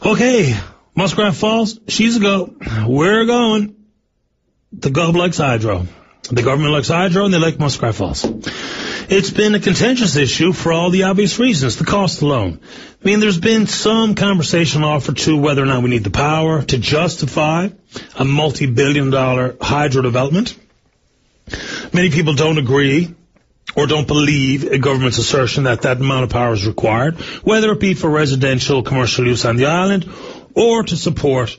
Okay, Muskrat Falls, she's a go. We're going. The Gov likes hydro. The government likes hydro, and they like Muskrat Falls. It's been a contentious issue for all the obvious reasons, the cost alone. I mean, there's been some conversation offered to whether or not we need the power to justify a multi-billion-dollar hydro development. Many people don't agree or don't believe a government's assertion that that amount of power is required, whether it be for residential, commercial use on the island or to support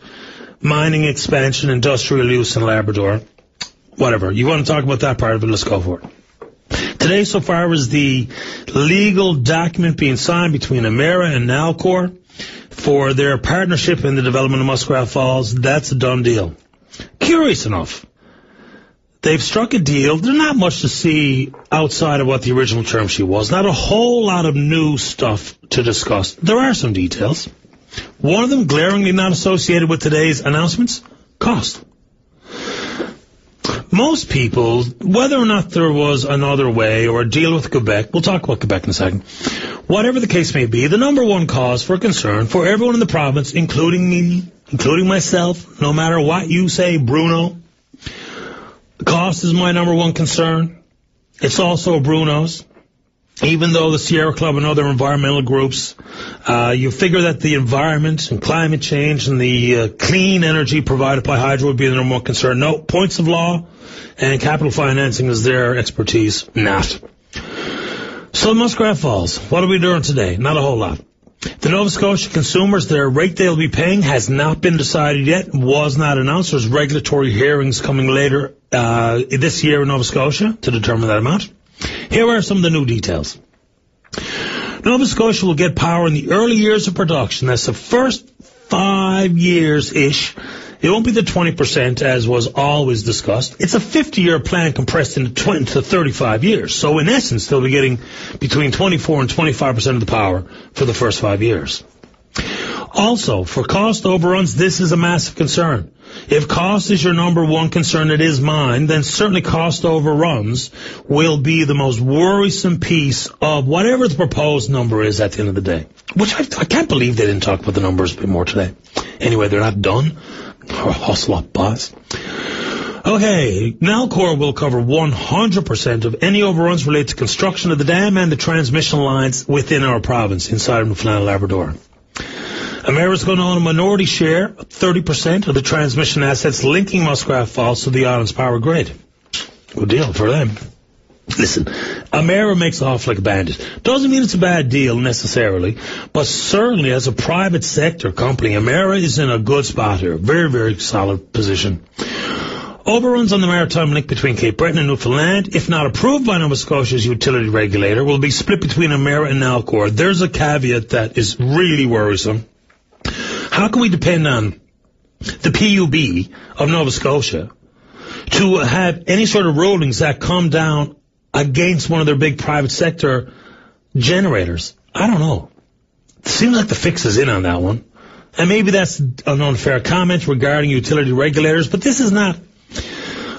mining expansion, industrial use in Labrador, whatever. You want to talk about that part of it, let's go for it. Today, so far, is the legal document being signed between Emera and Nalcor for their partnership in the development of Muskrat Falls. That's a done deal. Curious enough, they've struck a deal. There's not much to see outside of what the original term sheet was. Not a whole lot of new stuff to discuss. There are some details. One of them glaringly not associated with today's announcements, cost. Most people, whether or not there was another way or a deal with Quebec, we'll talk about Quebec in a second, whatever the case may be, the number one cause for concern for everyone in the province, including me, including myself, no matter what you say, Bruno, cost is my number one concern. It's also Bruno's. Even though the Sierra Club and other environmental groups, you figure that the environment and climate change and the clean energy provided by hydro would be the number one concern. No, points of law and capital financing is their expertise. Not. So Muskrat Falls, what are we doing today? Not a whole lot. The Nova Scotia consumers, their rate they'll be paying has not been decided yet, was not announced. There's regulatory hearings coming later this year in Nova Scotia to determine that amount. Here are some of the new details. Nova Scotia will get power in the early years of production. That's the first 5 years-ish. It won't be the 20% as was always discussed. It's a 50-year plan compressed into 20 to 35 years. So in essence, they'll be getting between 24 and 25% of the power for the first 5 years. Also, for cost overruns, this is a massive concern. If cost is your number one concern, it is mine, then certainly cost overruns will be the most worrisome piece of whatever the proposed number is at the end of the day. Which I can't believe they didn't talk about the numbers a bit more today. Anyway, they're not done. Hustle up, boss. Okay, Nalcor will cover 100% of any overruns related to construction of the dam and the transmission lines within our province, inside of Newfoundland and Labrador. Emera's going to own a minority share, 30% of the transmission assets linking Muskrat Falls to the island's power grid. Good deal for them. Listen, Emera makes off like a bandit. Doesn't mean it's a bad deal necessarily, but certainly as a private sector company, Emera is in a good spot here. Very, very solid position. Overruns on the maritime link between Cape Breton and Newfoundland, if not approved by Nova Scotia's utility regulator, will be split between Emera and Nalcor. There's a caveat that is really worrisome. How can we depend on the PUB of Nova Scotia to have any sort of rulings that come down against one of their big private sector generators? I don't know. It seems like the fix is in on that one. And maybe that's an unfair comment regarding utility regulators, but this is not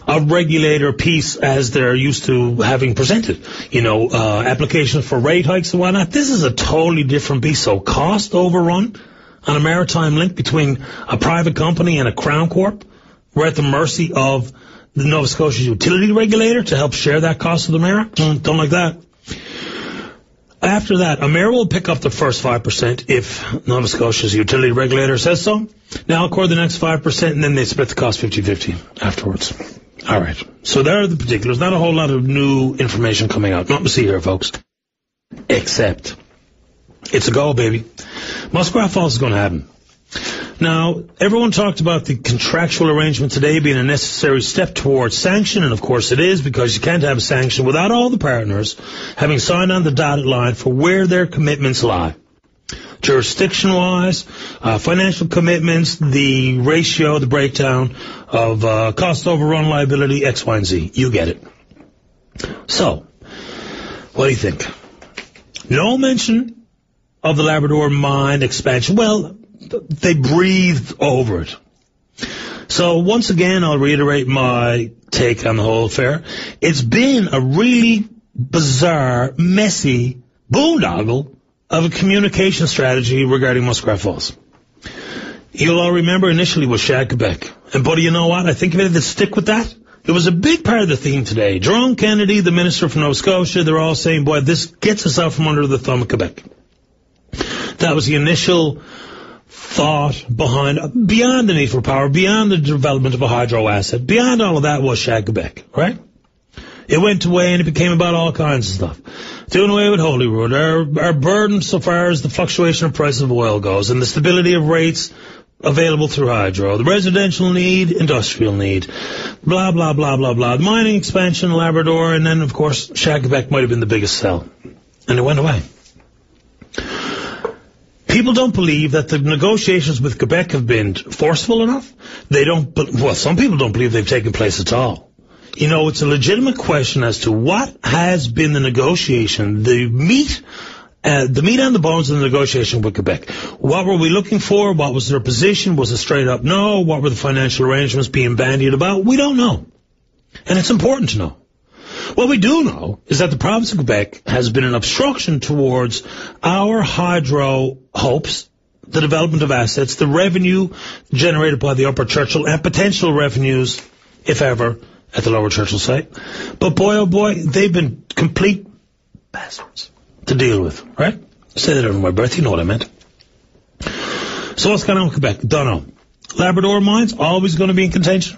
a regulator piece as they're used to having presented. You know, applications for rate hikes and whatnot. This is a totally different piece. So cost overrun on a maritime link between a private company and a Crown Corp. We're at the mercy of the Nova Scotia utility regulator to help share that cost with Emera. Don't like that. After that, Emera will pick up the first 5% if Nova Scotia's utility regulator says so. Nalcor the next 5%, and then they split the cost 50-50 afterwards. All right. So there are the particulars. Not a whole lot of new information coming out. Nothing to see here, folks. Except it's a go, baby. Muskrat Falls is going to happen. Now, everyone talked about the contractual arrangement today being a necessary step towards sanction, and of course it is, because you can't have a sanction without all the partners having signed on the dotted line for where their commitments lie. Jurisdiction-wise, financial commitments, the ratio, the breakdown of cost overrun liability, X, Y, and Z. You get it. So, what do you think? No mention of the Labrador mine expansion. Well, they breathed over it. So once again, I'll reiterate my take on the whole affair. It's been a really bizarre, messy boondoggle of a communication strategy regarding Muskrat Falls. You'll all remember initially was Shag Quebec. And, buddy, you know what? I think if it had to stick with that, it was a big part of the theme today. Jerome Kennedy, the minister from Nova Scotia, they're all saying, boy, this gets us out from under the thumb of Quebec. That was the initial thought behind, beyond the need for power, beyond the development of a hydro asset, beyond all of that was Shag Quebec, right? It went away and it became about all kinds of stuff. Doing away with Holyrood, our burden so far as the fluctuation of price of oil goes, and the stability of rates available through hydro, the residential need, industrial need, blah, blah, blah, blah, blah. The mining expansion, Labrador, and then, of course, Shag Quebec might have been the biggest sell. And it went away. People don't believe that the negotiations with Quebec have been forceful enough. Some people don't believe they've taken place at all. You know, it's a legitimate question as to what has been the negotiation, the meat and the bones of the negotiation with Quebec. What were we looking for? What was their position? Was it straight up no? What were the financial arrangements being bandied about? We don't know. And it's important to know. What we do know is that the province of Quebec has been an obstruction towards our hydro hopes, the development of assets, the revenue generated by the Upper Churchill, and potential revenues, if ever, at the Lower Churchill site. But boy, oh boy, they've been complete bastards to deal with, right? I say that under my breath, you know what I meant. So what's going on with Quebec? Don't know. Labrador mines, always going to be in contention.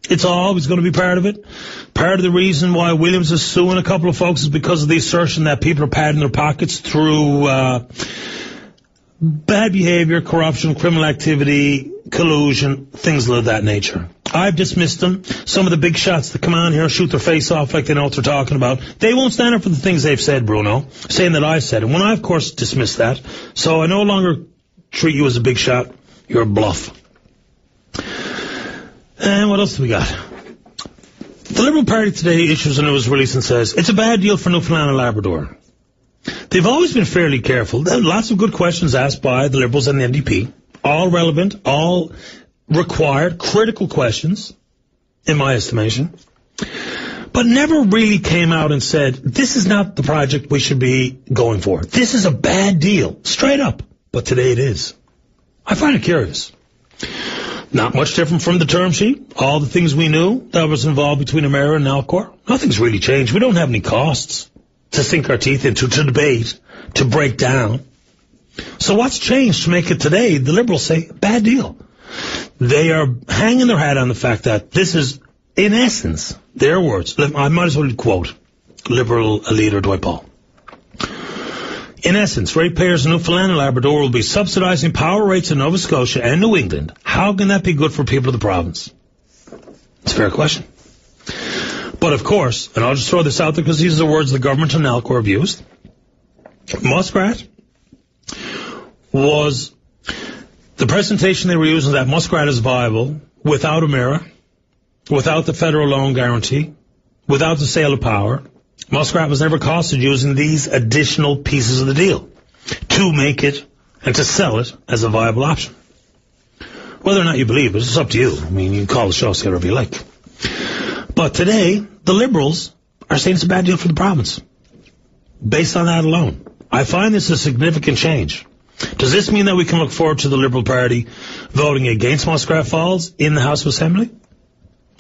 It's always going to be part of it. Part of the reason why Williams is suing a couple of folks is because of the assertion that people are padding their pockets through bad behavior, corruption, criminal activity, collusion, things of that nature. I've dismissed them. Some of the big shots that come on here shoot their face off like they know what they're talking about. They won't stand up for the things they've said, Bruno, saying that I said it. When I, of course, dismissed that. So I no longer treat you as a big shot. You're a bluff. And what else do we got? The Liberal Party today issues a news release and says, it's a bad deal for Newfoundland and Labrador. They've always been fairly careful. There are lots of good questions asked by the Liberals and the NDP. All relevant, all required, critical questions, in my estimation. But never really came out and said, this is not the project we should be going for. This is a bad deal. Straight up. But today it is. I find it curious. Not much different from the term sheet. All the things we knew that was involved between Emera and Nalcor. Nothing's really changed. We don't have any costs to sink our teeth into, to debate, to break down. So what's changed to make it today? The Liberals say, bad deal. They are hanging their hat on the fact that this is, in essence, their words. I might as well quote Liberal leader Dwight Paul. In essence, ratepayers in Newfoundland and Labrador will be subsidizing power rates in Nova Scotia and New England. How can that be good for people of the province? It's a fair question. But of course, and I'll just throw this out there because these are the words the government and Nalcor have used, Muskrat was, the presentation they were using that Muskrat is viable without Emera, without the federal loan guarantee, without the sale of power. Muskrat was never costed using these additional pieces of the deal to make it and to sell it as a viable option. Whether or not you believe it, it's up to you. I mean, you can call the show, say whatever you like. But today, the Liberals are saying it's a bad deal for the province. Based on that alone. I find this a significant change. Does this mean that we can look forward to the Liberal Party voting against Muskrat Falls in the House of Assembly?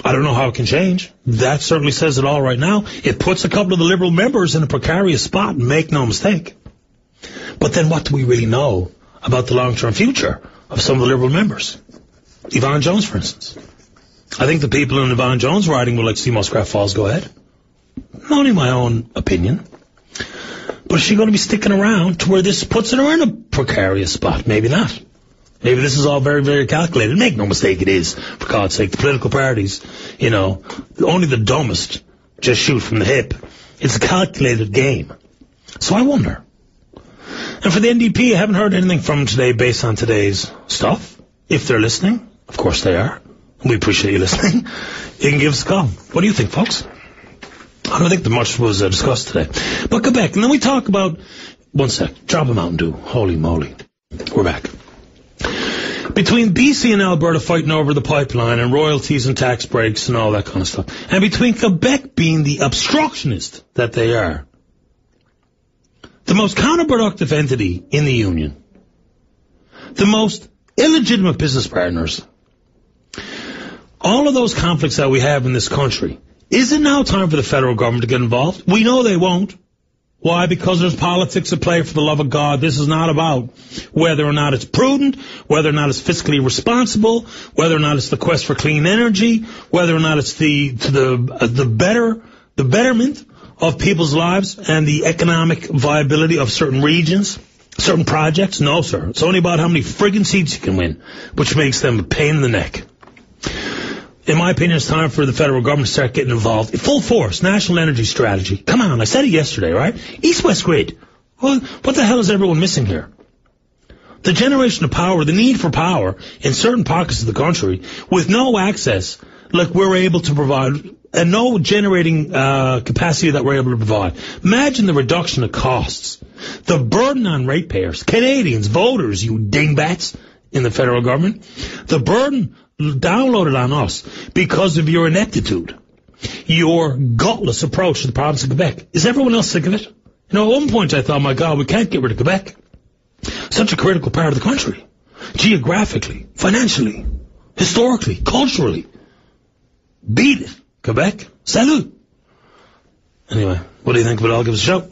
I don't know how it can change. That certainly says it all right now. It puts a couple of the Liberal members in a precarious spot, make no mistake. But then what do we really know about the long-term future of some of the Liberal members? Yvonne Jones, for instance. I think the people in Yvonne Jones' riding would like to see Muskrat Falls go ahead. Only my own opinion. But is she going to be sticking around to where this puts her in a precarious spot? Maybe not. Maybe this is all very, very calculated. Make no mistake, it is. For God's sake, the political parties, you know, only the dumbest just shoot from the hip. It's a calculated game. So I wonder. And for the NDP, I haven't heard anything from them today based on today's stuff. If they're listening, of course they are. We appreciate you listening. You can give us a call. What do you think, folks? I don't think that much was discussed today. But Quebec, and then we talk about, one sec, drop a Mountain Dew. Holy moly. We're back. Between BC and Alberta fighting over the pipeline and royalties and tax breaks and all that kind of stuff, and between Quebec being the obstructionist that they are, the most counterproductive entity in the Union, the most illegitimate business partners. All of those conflicts that we have in this country, is it now time for the federal government to get involved? We know they won't. Why? Because there's politics at play, for the love of God. This is not about whether or not it's prudent, whether or not it's fiscally responsible, whether or not it's the quest for clean energy, whether or not it's the betterment of people's lives and the economic viability of certain regions, certain projects. No, sir. It's only about how many friggin' seats you can win, which makes them a pain in the neck. In my opinion, it's time for the federal government to start getting involved. Full force, national energy strategy. Come on, I said it yesterday, right? East-West grid. Well, what the hell is everyone missing here? The generation of power, the need for power in certain pockets of the country with no access like we're able to provide and no generating capacity that we're able to provide. Imagine the reduction of costs. The burden on ratepayers, Canadians, voters, you dingbats in the federal government. The burden downloaded on us because of your ineptitude, your gutless approach to the province of Quebec. Is everyone else sick of it? You know, at one point I thought, my God, we can't get rid of Quebec. Such a critical part of the country. Geographically, financially, historically, culturally. Beat it, Quebec. Salut. Anyway, what do you think of it all? Give us a shout.